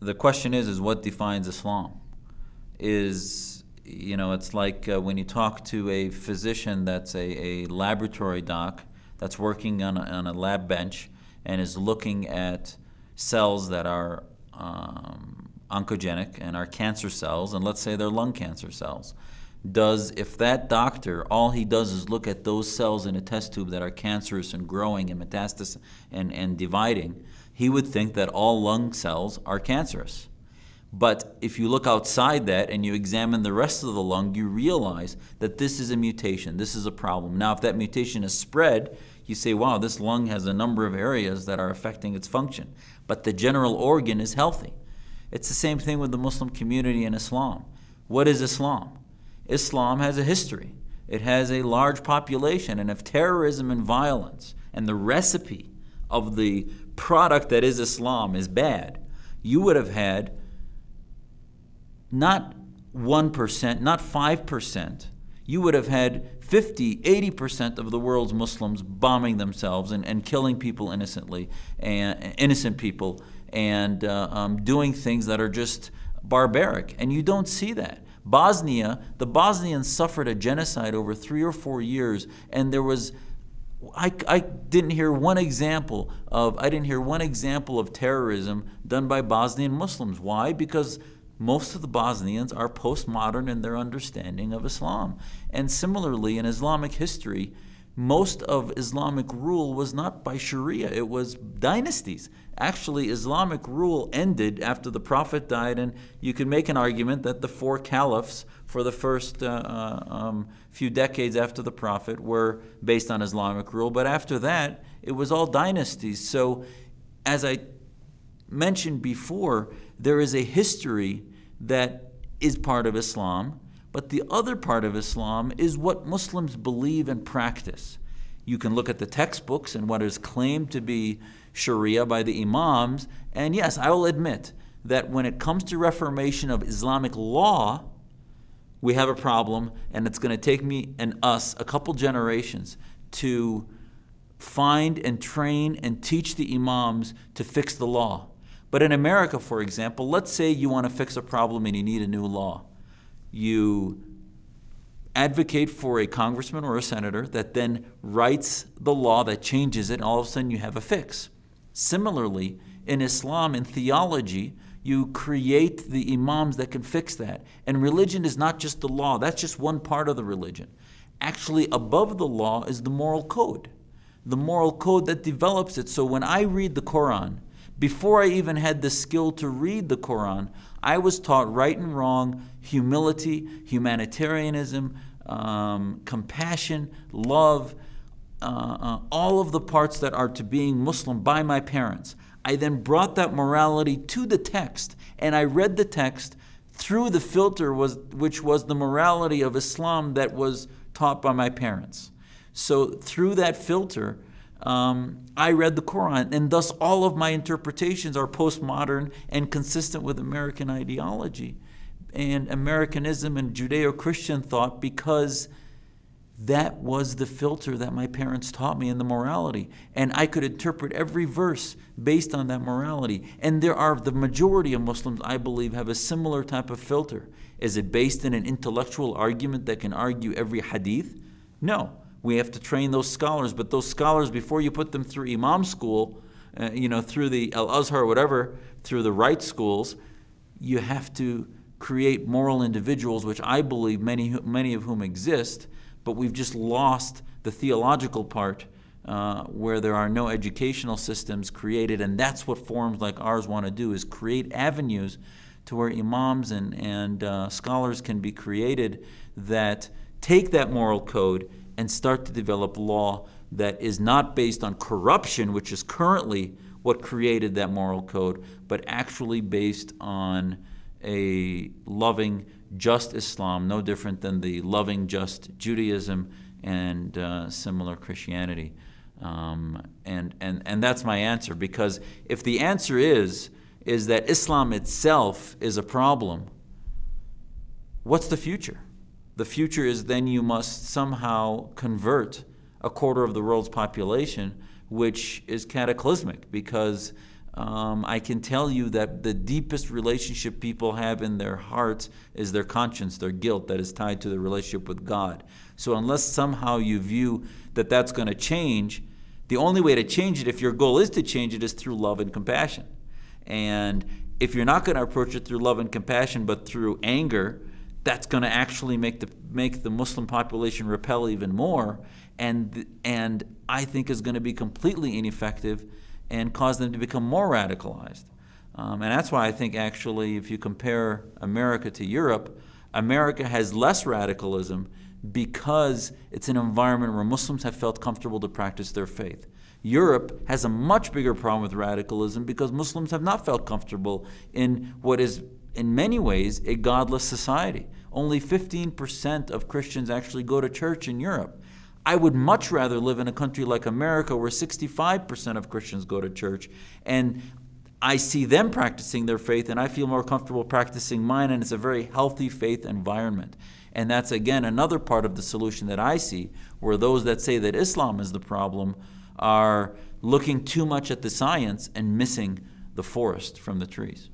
the question is what defines Islam? It's like when you talk to a physician that's a laboratory doc that's working on a lab bench and is looking at cells that are oncogenic and are cancer cells, and let's say they're lung cancer cells. If that doctor, all he does is look at those cells in a test tube that are cancerous and growing and metastasis and dividing, he would think that all lung cells are cancerous. But if you look outside that and you examine the rest of the lung, you realize that this is a mutation, this is a problem. Now, if that mutation is spread, you say, wow, this lung has a number of areas that are affecting its function. But the general organ is healthy. It's the same thing with the Muslim community and Islam. What is Islam? Islam has a history. It has a large population, and if terrorism and violence and the recipe of the product that is Islam is bad, you would have had not 1%, not 5%, you would have had 50, 80% of the world's Muslims bombing themselves and killing people innocently, and innocent people, and doing things that are just barbaric. And you don't see that. Bosnia, the Bosnians suffered a genocide over 3 or 4 years, and there was, I didn't hear one example of terrorism done by Bosnian Muslims. Why? Because most of the Bosnians are postmodern in their understanding of Islam. And similarly, in Islamic history, most of Islamic rule was not by Sharia, it was dynasties. Actually, Islamic rule ended after the Prophet died, and you could make an argument that the 4 caliphs for the first few decades after the Prophet were based on Islamic rule, but after that, it was all dynasties. So, as I mentioned before, there is a history that is part of Islam, but the other part of Islam is what Muslims believe and practice. You can look at the textbooks and what is claimed to be Sharia by the Imams, and yes, I will admit that when it comes to reformation of Islamic law, we have a problem, and it's going to take me and us a couple generations to find and train and teach the Imams to fix the law. But in America, for example, let's say you want to fix a problem and you need a new law. You advocate for a congressman or a senator that then writes the law that changes it, and all of a sudden you have a fix. Similarly, in Islam, in theology, you create the imams that can fix that. And religion is not just the law, that's just one part of the religion. Actually, above the law is the moral code that develops it. So when I read the Quran, before I even had the skill to read the Quran, I was taught right and wrong, humility, humanitarianism, compassion, love, all of the parts that are to being Muslim by my parents. I then brought that morality to the text, and I read the text through the filter which was the morality of Islam that was taught by my parents. So through that filter, I read the Quran, and thus all of my interpretations are postmodern and consistent with American ideology and Americanism and Judeo-Christian thought, because that was the filter that my parents taught me in the morality. And I could interpret every verse based on that morality. And the majority of Muslims, I believe, have a similar type of filter. Is it based in an intellectual argument that can argue every hadith? No. We have to train those scholars, but those scholars, before you put them through Imam school, through the Al-Azhar or whatever, through the right schools, you have to create moral individuals, which I believe many of whom exist, but we've just lost the theological part where there are no educational systems created, and that's what forums like ours want to do, is create avenues to where imams and scholars can be created that take that moral code and start to develop law that is not based on corruption, which is currently what created that moral code, but actually based on a loving, just Islam, no different than the loving, just Judaism and similar Christianity. And that's my answer, because if the answer is that Islam itself is a problem, what's the future? The future is then you must somehow convert a quarter of the world's population, which is cataclysmic, because I can tell you that the deepest relationship people have in their hearts is their conscience, their guilt that is tied to the relationship with God. So unless somehow you view that that's going to change, the only way to change it, if your goal is to change it, is through love and compassion. And if you're not going to approach it through love and compassion, but through anger, that's going to actually make the Muslim population repel even more, and I think is going to be completely ineffective and cause them to become more radicalized. And that's why I think actually if you compare America to Europe, America has less radicalism because it's an environment where Muslims have felt comfortable to practice their faith. Europe has a much bigger problem with radicalism because Muslims have not felt comfortable in what is in many ways a godless society. Only 15% of Christians actually go to church in Europe. I would much rather live in a country like America where 65% of Christians go to church, and I see them practicing their faith and I feel more comfortable practicing mine, and it's a very healthy faith environment. And that's again another part of the solution that I see, where those that say that Islam is the problem are looking too much at the science and missing the forest from the trees.